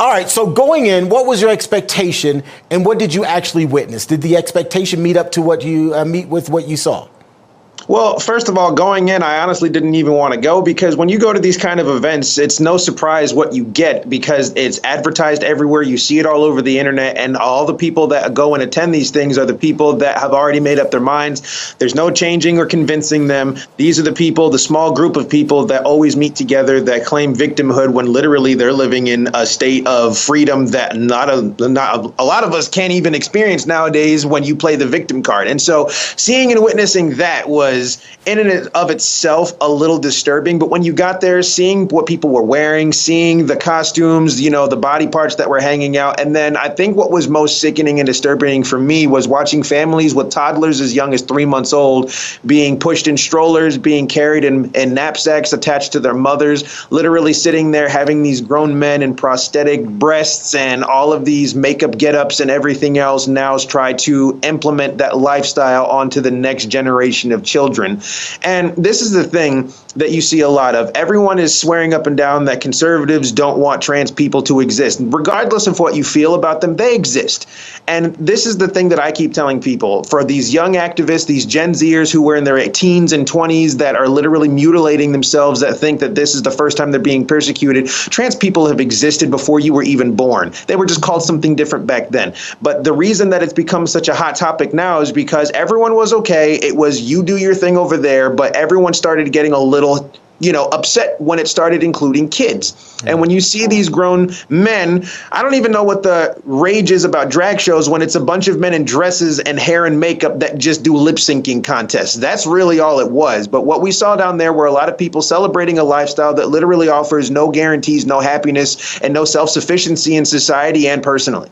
All right, so going in, what was your expectation and what did you actually witness? Did the expectation meet up to what you meet with what you saw? Well, first of all, going in, I honestly didn't even want to go because when you go to these kind of events, it's no surprise what you get because it's advertised everywhere. You see it all over the internet, and all the people that go and attend these things are the people that have already made up their minds. There's no changing or convincing them. These are the people, the small group of people that always meet together that claim victimhood when literally they're living in a state of freedom that not a lot of us can't even experience nowadays when you play the victim card. And so seeing and witnessing that was in and of itself a little disturbing. But when you got there, seeing what people were wearing, seeing the costumes, the body parts that were hanging out. And then I think what was most sickening and disturbing for me was watching families with toddlers as young as 3 months old being pushed in strollers, being carried in knapsacks attached to their mothers, literally sitting there having these grown men in prosthetic breasts and all of these makeup get-ups and everything else now try to implement that lifestyle onto the next generation of children. And this is the thing that you see a lot of. Everyone is swearing up and down that conservatives don't want trans people to exist. Regardless of what you feel about them, they exist. And this is the thing that I keep telling people. For these young activists, these Gen Zers who are in their teens and 20s that are literally mutilating themselves, that think that this is the first time they're being persecuted, trans people have existed before you were even born. They were just called something different back then. But the reason that it's become such a hot topic now is because everyone was okay. It was you do your thing over there, but everyone started getting a little upset when it started including kids. And when you see these grown men, I don't even know what the rage is about drag shows when it's a bunch of men in dresses and hair and makeup that just do lip syncing contests. That's really all it was. But what we saw down there were a lot of people celebrating a lifestyle that literally offers no guarantees, no happiness, and no self-sufficiency in society and personally.